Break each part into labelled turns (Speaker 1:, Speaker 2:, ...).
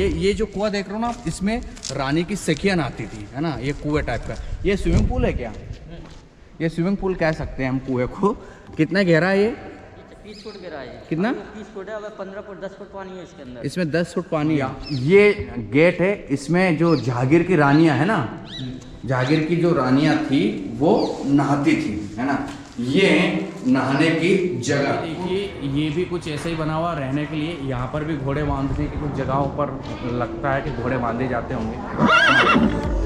Speaker 1: ये जो कुआं देख रहे हो ना आप, इसमें रानी की सखियाँ नहाती थी, है ना। ये कुएं टाइप का, ये स्विमिंग पूल है क्या? ये स्विमिंग पूल कह सकते हैं हम कुएं को। कितना गहरा है ये?
Speaker 2: 30 फुट गहरा है।
Speaker 1: कितना?
Speaker 2: 30 फुट है। अब 15 फुट 10 फुट पानी है इसके अंदर।
Speaker 1: इसमें 10 फुट पानी है। ये गेट है, इसमें जो जहांगीर की रानियां है ना, जहांगीर की जो रानियां थी वो नहाती थी, है ना। ये नहाने की जगह देखिए, ये भी कुछ ऐसे ही बना हुआ रहने के लिए। यहाँ पर भी घोड़े बांधने की कुछ जगहों पर लगता है कि घोड़े बांधे जाते होंगे।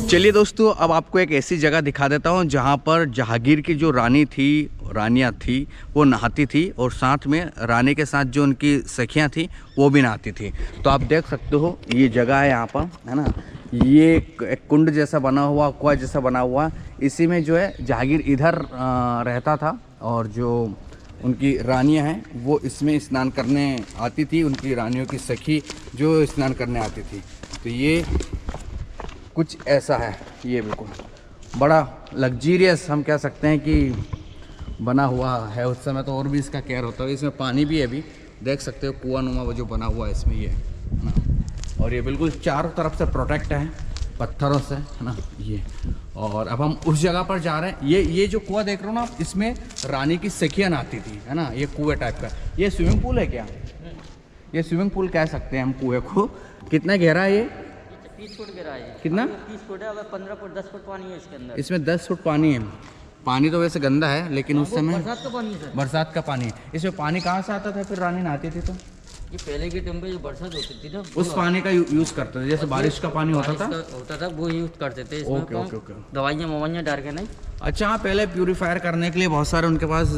Speaker 1: चलिए दोस्तों, अब आपको एक ऐसी जगह दिखा देता हूँ जहाँ पर जहांगीर की जो रानियाँ थी वो नहाती थी, और साथ में रानी के साथ जो उनकी सखियाँ थी वो भी नहाती थी। तो आप देख सकते हो ये जगह है यहाँ पर, है ना। ये एक कुंड जैसा बना हुआ, कुआं जैसा बना हुआ, इसी में जो है जहांगीर इधर रहता था, और जो उनकी रानियाँ हैं वो इसमें स्नान करने आती थी, उनकी रानियों की सखी जो स्नान करने आती थी। तो ये कुछ ऐसा है, ये बिल्कुल बड़ा लग्जीरियस हम कह सकते हैं कि बना हुआ है। उस समय तो और भी इसका केयर होता है। इसमें पानी भी है, अभी देख सकते हो कुआं नुमा वो जो बना हुआ है इसमें, ये है ना। और ये बिल्कुल चारों तरफ से प्रोटेक्ट है पत्थरों से, है ना ये। और अब हम उस जगह पर जा रहे हैं। ये जो कुआं देख रहे हो ना आप, इसमें रानी की सखियाँ नहाती थी, है ना। ये कुएं टाइप का, ये स्विमिंग पूल है क्या? ये स्विमिंग पूल कह सकते हैं हम कुएं को। कितना गहरा है ये?
Speaker 2: 30 फुट गहरा है।
Speaker 1: कितना?
Speaker 2: 30 फुट है। अब 15 फुट 10 फुट पानी है इसके अंदर।
Speaker 1: इसमें 10 फुट पानी है। पानी तो वैसे गंदा है, लेकिन उस समय
Speaker 2: बरसात का पानी है सर।
Speaker 1: बरसात का पानी है। इसमें पानी कहाँ से आता था फिर रानी नहाती थी? तो
Speaker 2: ये पहले के टाइम पे जो बरसात होती थी ना,
Speaker 1: उस पानी का यूज़ करते थे, जैसे बारिश का पानी होता था
Speaker 2: वो यूज करते थे। इसमें
Speaker 1: ओके ओके ओके।
Speaker 2: दवाइयाँ मवाइयाँ डाल के नहीं।
Speaker 1: अच्छा हाँ, पहले प्यूरीफायर करने के लिए बहुत सारे उनके पास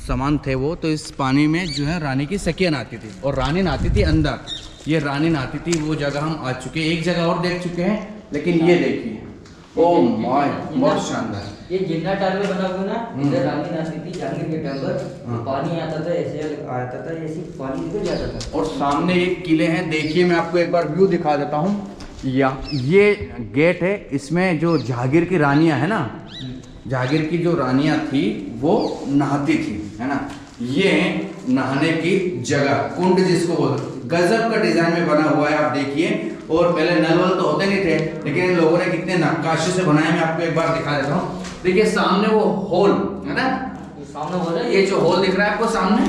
Speaker 1: सामान थे वो। तो इस पानी में जो है रानी की सखियाँ नहाती थी, और रानी नहाती थी अंदर। ये रानी नहाती थी, वो जगह हम आ चुके हैं। एक जगह और देख चुके हैं, लेकिन ये देखिए, ओह माय, बहुत शानदार।
Speaker 2: ये जिन्ना टाइप में बना हुआ ना, इधर रानी नहाती थी जहांगीर के टाइम पर। पानी आता था ऐसे, आता था ऐसे, पानी निकल जाता था।
Speaker 1: और सामने एक किले हैं, देखिए मैं आपको एक बार व्यू दिखा देता हूँ। ये गेट है, इसमें जो जहांगीर की रानियाँ है ना, जहांगीर की जो रानियाँ थी वो नहाती थी, है ना। ये नहाने की जगह, कुंड जिसको बोलते, गजब का डिजाइन में बना हुआ है, आप देखिए। और पहले नल वल तो होते नहीं थे, लेकिन इन लोगों ने कितने नक्काशी से बनाया, मैं आपको एक बार दिखा देता हूँ। देखिए सामने वो होल है ना,
Speaker 2: सामने होल है,
Speaker 1: ये जो होल दिख रहा है आपको सामने।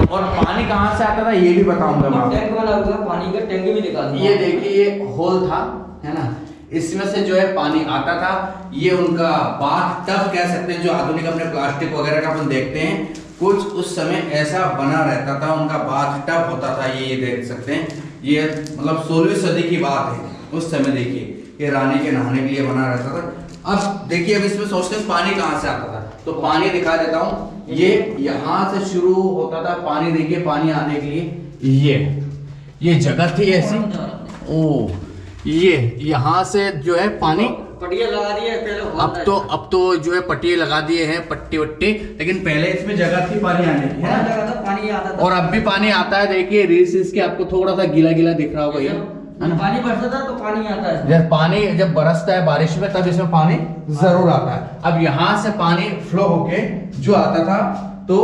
Speaker 1: और पानी कहाँ से आता था ये भी बताऊंगा मैं।
Speaker 2: टैंक बना हुआ है, पानी का टैंक भी दिखा दूंगा।
Speaker 1: ये देखिए ये होल था, है ना, इसमें से जो है पानी आता था। ये उनका बाथ टब कह सकते हैं, जो आधुनिक अपने प्लास्टिक वगैरह का अपन देखते हैं, कुछ उस समय ऐसा बना रहता था, उनका बाथ टब होता था। ये देख सकते हैं, ये मतलब 16वीं सदी की बात है। उस समय देखिए ये रानी के नहाने के लिए बना रहता था। अब देखिए, अब इसमें सोचते हैं पानी कहाँ से आता था, तो पानी दिखा देता हूँ। ये यहाँ से शुरू होता था पानी, देखिए पानी आने के लिए ये जगह थी ऐसी। ओ ये यहाँ से जो है पानी
Speaker 2: पटिया लगा दिए पहले।
Speaker 1: अब तो जो है पट्टिए लगा दिए हैं, पट्टी वट्टी, लेकिन पहले इसमें जगह थी पानी आने की, है ना।
Speaker 2: पानी आता था,
Speaker 1: और अब भी पानी आता है। देखिए रीस के आपको थोड़ा सा गीला गीला दिख रहा होगा, ये
Speaker 2: पानी बरसता था तो पानी आता है।
Speaker 1: जब पानी जब बरसता है बारिश में, तब इसमें पानी जरूर आता है। अब यहाँ से पानी फ्लो होके जो आता था तो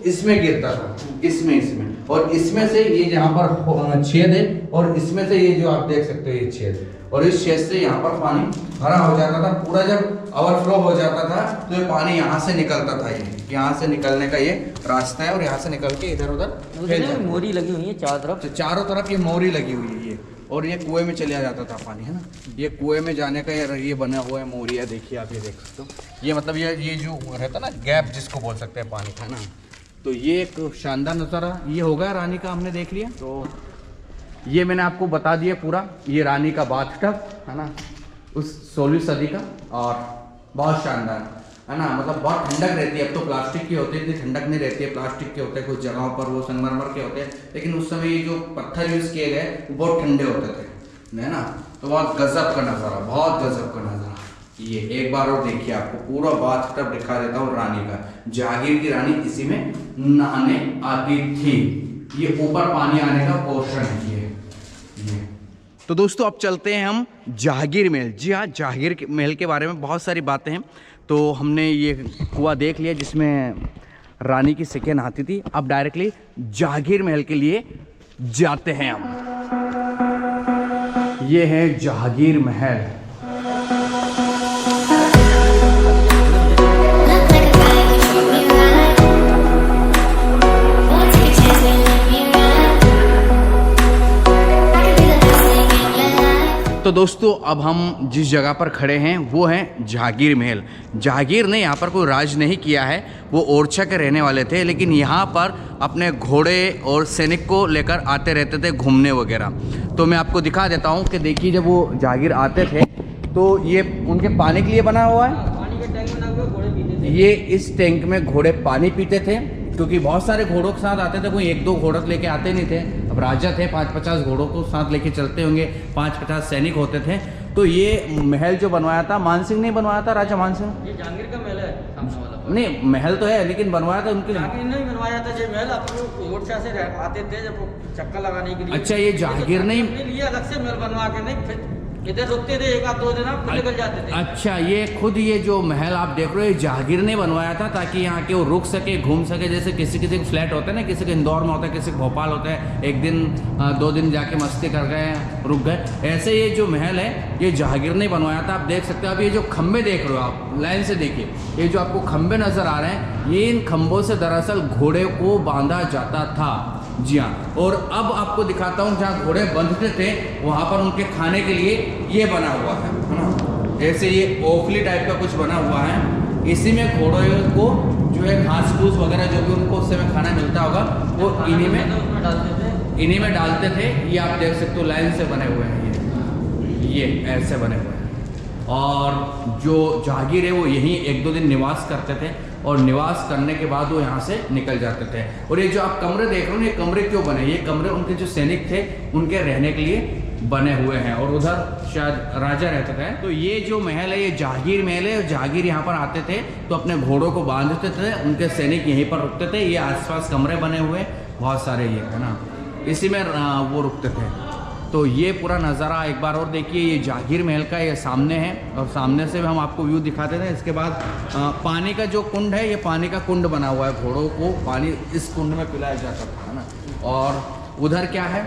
Speaker 1: इसमें गिरता था, इसमें और इसमें से ये जहाँ पर छेद है, और इसमें से ये जो आप देख सकते हो ये छेद, और इस छेद से यहाँ पर पानी भरा हो जाता था। पूरा जब ओवरफ्लो हो जाता था तो ये पानी यहाँ से निकलता था। ये यहाँ से निकलने का ये रास्ता है, और यहाँ से निकल के इधर उधर
Speaker 2: मोरी लगी हुई है
Speaker 1: चारों तरफ ये मोरी लगी हुई है ये। और ये कुएं में चला जाता था पानी, है ना। ये कुएं में जाने का ये बना हुआ है मोरिया, देखिए आप ये देख सकते हो। ये मतलब ये जो रहता ना गैप जिसको बोल सकते हैं पानी का ना। तो ये एक शानदार नज़ारा ये होगा रानी का, हमने देख लिया। तो ये मैंने आपको बता दिया पूरा, ये रानी का बाथटब है ना, उस 16वीं सदी का, और बहुत शानदार है ना। मतलब बहुत ठंडक रहती है। अब तो प्लास्टिक की होती है, इतनी ठंडक नहीं रहती है। प्लास्टिक के होते हैं कुछ जगहों पर, वो संगमरमर के होते हैं, लेकिन उस समय ये जो पत्थर यूज किए गए वो बहुत ठंडे होते थे, है ना। तो बहुत गजब का नज़ारा, बहुत गजब का नज़ारा। ये एक बार और देखिए, आपको पूरा बाथटब दिखा देता हूँ रानी का। जहांगीर की रानी इसी में नहाने आती थी। ये ऊपर पानी आने का पोर्शन है ये तो दोस्तों अब चलते हैं हम जहांगीर महल। जी हाँ, जहांगीर महल के बारे में बहुत सारी बातें हैं। तो हमने ये कुआं देख लिया जिसमें रानी की सिक्के नहाती थी। अब डायरेक्टली जहांगीर महल के लिए जाते हैं हम। ये है जहांगीर महल। तो दोस्तों अब हम जिस जगह पर खड़े हैं वो है जहांगीर महल। जहांगीर ने यहाँ पर कोई राज नहीं किया है, वो ओरछा के रहने वाले थे, लेकिन यहाँ पर अपने घोड़े और सैनिक को लेकर आते रहते थे घूमने वगैरह। तो मैं आपको दिखा देता हूँ कि देखिए जब वो जहांगीर आते थे तो ये उनके पानी के लिए बना हुआ है।
Speaker 2: पानी का टैंक बना हुआ, घोड़े पीते थे।
Speaker 1: ये इस टैंक में घोड़े पानी पीते थे, क्योंकि बहुत सारे घोड़ों के साथ आते थे, कोई 1-2 घोड़े लेके आते नहीं थे। अब राजा थे, 5-50 घोड़ों को साथ लेके चलते होंगे, 5-50 सैनिक होते थे। तो ये महल जो बनवाया था मानसिंह ने बनवाया था, राजा मानसिंह।
Speaker 2: ये जहांगीर का महल है सामने वाला।
Speaker 1: नहीं, महल तो है लेकिन बनवाया था उनके।
Speaker 2: जहांगीर ने ही बनवाया था ये महल। अपने ओरछा से आते थे जब चक्कर लगाने के लिए।
Speaker 1: अच्छा, ये जहांगीर ने
Speaker 2: लिए अलग से महल बनवा के नहीं, फिर इधर रुकते थे 1-2 दिन, फिर निकल जाते थे।
Speaker 1: अच्छा, ये खुद ये जो महल आप देख रहे हो जहांगीर ने बनवाया था ताकि यहाँ के वो रुक सके, घूम सके। जैसे किसी किसी के फ्लैट होता है ना, किसी के इंदौर में होता है, किसी के भोपाल होता है, 1 दिन 2 दिन जाके मस्ती कर गए, रुक गए। ऐसे ये जो महल है ये जहांगीर ने बनवाया था। आप देख सकते हो। अब ये जो खंबे देख रहे हो आप, लाइन से देखिए, ये जो आपको खंबे नजर आ रहे हैं, ये इन खंबों से दरअसल घोड़े को बांधा जाता था। जी हाँ, और अब आपको दिखाता हूँ जहाँ घोड़े बंधते थे वहाँ पर उनके खाने के लिए ये बना हुआ है ना, जैसे ये ओखली टाइप का कुछ बना हुआ है। इसी में घोड़ों को जो है घास फूस वगैरह जो भी उनको उस समय खाना मिलता होगा वो इन्हीं में डालते थे। ये आप देख सकते हो लाइन से बने हुए हैं, ये ऐसे बने हुए हैं। और जो जहांगीर है वो यहीं 1-2 दिन निवास करते थे, और निवास करने के बाद वो यहाँ से निकल जाते थे। और ये जो आप कमरे देख रहे हो, ये कमरे क्यों बने? ये कमरे उनके जो सैनिक थे उनके रहने के लिए बने हुए हैं, और उधर शायद राजा रहते थे। तो ये जो महल है ये जहांगीर महल है, और जहांगीर यहाँ पर आते थे तो अपने घोड़ों को बांधते थे, उनके सैनिक यहीं पर रुकते थे। ये आसपास कमरे बने हुए बहुत सारे, ये है ना, इसी में वो रुकते थे। तो ये पूरा नज़ारा एक बार और देखिए, ये जहांगीर महल का ये सामने है, और सामने से हम आपको व्यू दिखाते थे। इसके बाद पानी का जो कुंड है, ये पानी का कुंड बना हुआ है, घोड़ों को पानी इस कुंड में पिलाया जाता था, है ना। और उधर क्या है?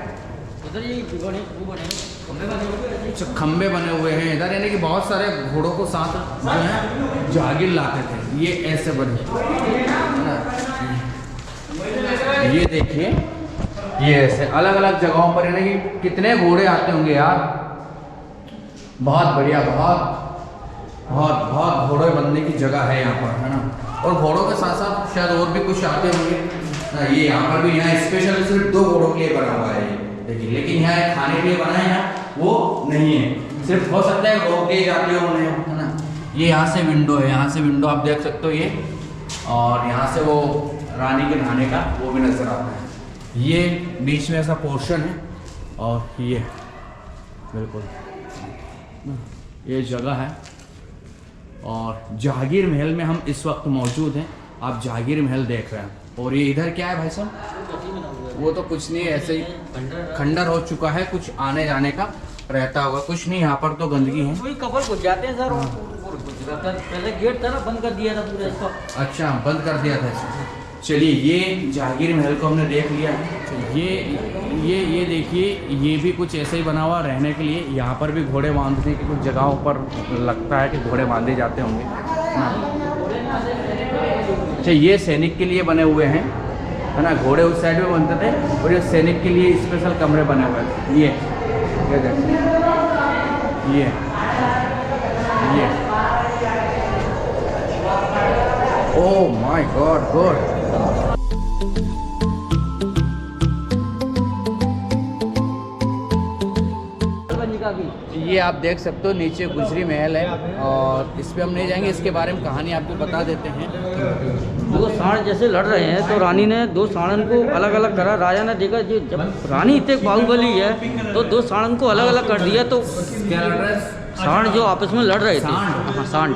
Speaker 2: उधर ये
Speaker 1: अच्छा, खंबे बने हुए हैं इधर, यानी कि बहुत सारे घोड़ों को साथ जो है जहांगीर लाते थे। ये ऐसे बने, है ना, ये देखिए, ये ऐसे अलग अलग जगहों पर, यानी कि कितने घोड़े आते होंगे यार। बहुत बढ़िया, बहुत बहुत बहुत घोड़े बनने की जगह है यहाँ पर, है ना। और घोड़ों के साथ साथ शायद और भी कुछ आते होंगे। ये यहाँ पर भी, यहाँ स्पेशल सिर्फ 2 घोड़ों के लिए बना हुआ है ये देखिए, लेकिन यहाँ खाने के लिए बना है ना, वो नहीं है। सिर्फ हो सकता है रोक के जाते हो उन्हें, है ना। ये यहाँ से विंडो है, यहाँ से विंडो आप देख सकते हो ये, और यहाँ से वो रानी के नहाने का वो भी नजर आता है। ये बीच में ऐसा पोर्शन है, और ये बिल्कुल ये जगह है। और जहांगीर महल में हम इस वक्त मौजूद हैं। आप जहांगीर महल देख रहे हैं, और ये इधर क्या है भाई साहब? वो तो कुछ नहीं, ऐसे ही खंडर हो चुका है, कुछ आने जाने का रहता होगा, कुछ नहीं। यहाँ पर तो गंदगी है,
Speaker 2: कोई कपल घुस जाते हैं सर। पहले गेट था ना, बंद कर दिया था पूरा इसको।
Speaker 1: अच्छा, बंद कर दिया था इसको। चलिए, ये जहांगीर महल को हमने देख लिया। ये देखिए, ये भी कुछ ऐसे ही बना हुआ रहने के लिए। यहाँ पर भी घोड़े बांधने की कुछ जगहों पर लगता है कि घोड़े बांधे जाते होंगे, अच्छा, ये सैनिक के लिए बने हुए हैं, है ना। घोड़े उस साइड में बनते थे, और ये सैनिक के लिए स्पेशल कमरे बने हुए हैं। ये ओह माय गॉड, गुड। ये आप देख सकते हो नीचे गुजरी महल है, और इस पे हम नहीं जाएंगे, इसके बारे में कहानी आपको बता देते हैं।
Speaker 2: 2 साण जैसे लड़ रहे हैं, तो रानी ने 2 साणन को अलग अलग करा। राजा ने देखा जब रानी इतने बाहुबली है तो 2 साणन को अलग अलग कर दिया। तो
Speaker 1: क्या लड़ रहा है?
Speaker 2: सांड जो आपस में लड़ रहे थे।
Speaker 1: सांड?
Speaker 2: हाँ, सांड,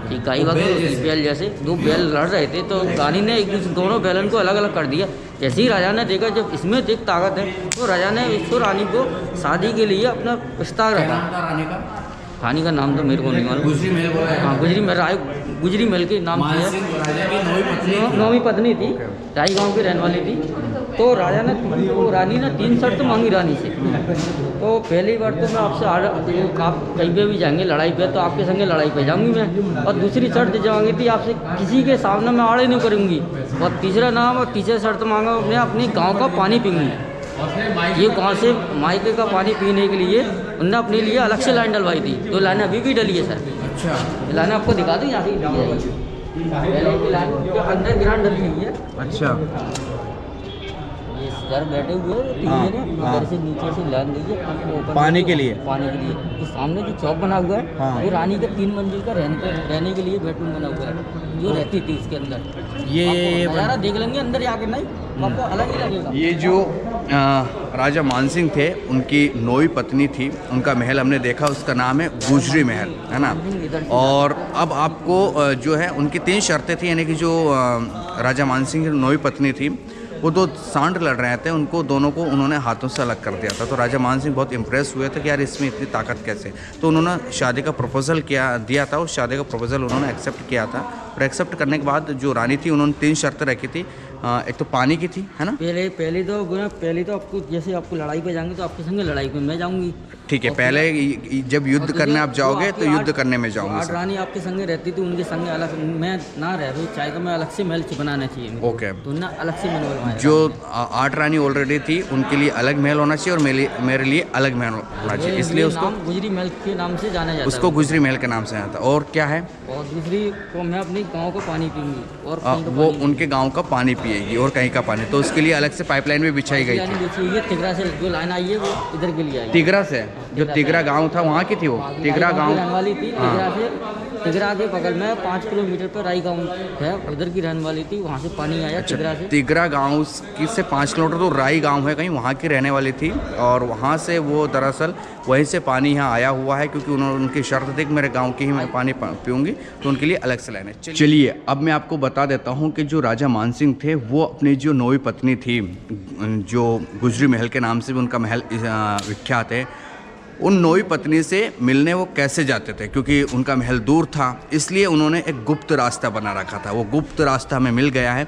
Speaker 2: ठीक गाय का बैल जैसे दो बैल लड़ रहे थे, तो रानी ने एक दूसरे दोनों बैलन को अलग अलग कर दिया। जैसे ही राजा ने देखा जब इसमें देख ताकत है, तो राजा ने इसको रानी को शादी के लिए अपना प्रस्ताव
Speaker 1: क्या
Speaker 2: रखा।
Speaker 1: नाम था रानी का?
Speaker 2: रानी का नाम तो मेरे को नहीं मालूम।
Speaker 1: गुजरी महल बोला है।
Speaker 2: हाँ, गुजरी महल के नाम से है।
Speaker 1: मानसिंह राजा की नौवीं पत्नी थी।
Speaker 2: नौवीं पत्नी थी, राई गांव की रहने वाली थी। तो राजा ने तो रानी ने 3 शर्त मांगी रानी से। तो पहली बार तो मैं आपसे आप कहीं पे भी जाएंगे लड़ाई पे, तो आपके संगे लड़ाई पे जाऊंगी मैं। और दूसरी शर्त जो मांगी थी आपसे, किसी के सामने मैं आड़े नहीं करूंगी। और तीसरा नाम और तीसरी शर्त मांगा, मैं अपनी गाँव का पानी पीऊँगी। ये गाँव से मायके का पानी पीने के लिए उन्होंने अपने लिए अलग से लाइन डलवाई थी। तो लाइनें अभी भी डली है सर।
Speaker 1: अच्छा,
Speaker 2: ये लाइनें आपको दिखा दूँ, यहाँ से दी जाएगी। पहले की लाइन जो अंडर ग्राउंड डली हुई है।
Speaker 1: अच्छा,
Speaker 2: ये सर बैठे हुए हैं,
Speaker 1: हाँ,
Speaker 2: तीन जने,
Speaker 1: हाँ।
Speaker 2: इधर से नीचे से लाइन गई है ऊपर
Speaker 1: पानी के लिए?
Speaker 2: पानी के लिए। तो सामने जो चौक बना हुआ है,
Speaker 1: हाँ।
Speaker 2: वो रानी का 3 मंजिल का रहने के लिए बेडरूम बना हुआ है, जो रहती थी उसके अंदर।
Speaker 1: ये
Speaker 2: आपको नज़ारा देख लेंगे अंदर जाके, नहीं तो आपको अलग ही लगेगा।
Speaker 1: ये जो राजा मानसिंह थे, उनकी नौवीं पत्नी थी, उनका महल हमने देखा, उसका नाम है गुजरी महल, है ना। और अब आपको जो है उनकी 3 शर्तें थी, यानी कि जो राजा मानसिंह की नौवीं पत्नी थी, वो 2 सांड लड़ रहे थे, उनको दोनों को उन्होंने हाथों से अलग कर दिया था। तो राजा मानसिंह बहुत इम्प्रेस हुए थे कि यार इसमें इतनी ताकत कैसे। तो उन्होंने शादी का प्रपोजल दिया था। उस शादी का प्रपोजल उन्होंने एक्सेप्ट किया था। और एक्सेप्ट करने के बाद जो रानी थी, उन्होंने 3 शर्तें रखी थी। एक तो पानी की थी, है ना।
Speaker 2: पहले तो आपको, जैसे आपको लड़ाई पे जाएंगे तो आपके संगे लड़ाई पे मैं जाऊंगी।
Speaker 1: ठीक है, पहले जब युद्ध करने आप जाओगे तो युद्ध करने में जाऊंगी।
Speaker 2: 8 रानी आपके संगे रहती थी, उनके संगे अलग मैं ना रह रही चाहे तो मैं अलग से महल बनाना चाहिए मुझे।
Speaker 1: ओके,
Speaker 2: तो ना अलग से महल बनवाया।
Speaker 1: जो 8 रानी ऑलरेडी थी, उनके लिए अलग महल होना चाहिए और मेरे लिए अलग महल होना चाहिए, इसलिए उसको
Speaker 2: गुजरी महल के नाम से जाना जाता है।
Speaker 1: उसको गुजरी महल के नाम से आता। और क्या है?
Speaker 2: और दूसरी को मैं अपने गांव का पानी पीऊंगी, और
Speaker 1: वो उनके गांव का पानी पिएगी और कहीं का पानी। तो उसके लिए अलग से पाइपलाइन भी बिछाई गई थी।
Speaker 2: ये तिगरा से जो लाइन आई है वो इधर के लिए आई है।
Speaker 1: तिगरा से, जो तिगरा गांव था वहाँ की थी वो तिगरा गांव
Speaker 2: रहने वाली थी। तिगरा के बगल में 5 किलोमीटर पर राई गांव है, उधर की रहने वाली थी। वहाँ से पानी आया तिगरा से।
Speaker 1: तिगरा गांव की से 5 किलोमीटर तो राई गांव है, कहीं वहाँ की रहने वाली थी। और वहाँ से वो दरअसल वहीं से पानी यहाँ आया हुआ है, क्योंकि उन्होंने उनकी शर्त थी कि मेरे गांव की ही मैं पानी पीऊँगी, तो उनके लिए अलग से लाइन है। चलिए अब मैं आपको बता देता हूँ कि जो राजा मानसिंह थे, वो अपनी जो नौवीं पत्नी थी, जो गुजरी महल के नाम से भी उनका महल विख्यात है, उन नौवीं पत्नी से मिलने वो कैसे जाते थे, क्योंकि उनका महल दूर था, इसलिए उन्होंने एक गुप्त रास्ता बना रखा था। वो गुप्त रास्ता हमें मिल गया है।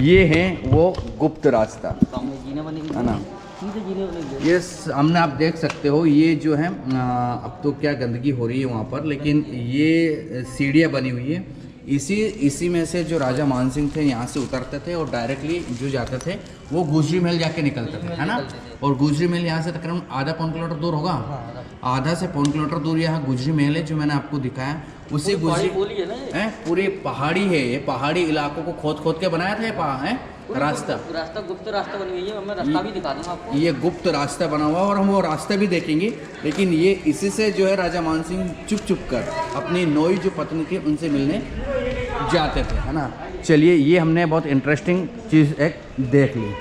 Speaker 1: ये है वो गुप्त रास्ता, है ना। ये सामने आप देख सकते हो, ये जो है अब तो क्या गंदगी हो रही है वहाँ पर, लेकिन ये सीढ़ियाँ बनी हुई है। इसी में से जो राजा मानसिंह थे यहाँ से उतरते थे और डायरेक्टली जो जाते थे वो गुजरी महल जाके निकलते थे, है ना। और गुजरी महल यहाँ से तकरीबन आधा पौन किलोमीटर दूर होगा, आधा से पौन किलोमीटर दूर यहाँ गुजरी महल है, जो मैंने आपको दिखाया। उसी गुजरी है, पूरी पहाड़ी है, ये पहाड़ी इलाकों को खोद खोद के बनाया था ये रास्ता
Speaker 2: गुप्त रास्ता बनी हुई है। मैं रास्ता भी दिखा दूंगा आपको।
Speaker 1: ये गुप्त रास्ता बना हुआ है और हम वो रास्ता भी देखेंगे। लेकिन ये इसी से जो है राजा मानसिंह चुप कर अपनी नौवीं जो पत्नी थी उनसे मिलने जाते थे, है ना। चलिए, ये हमने बहुत इंटरेस्टिंग चीज़ एक देख ली।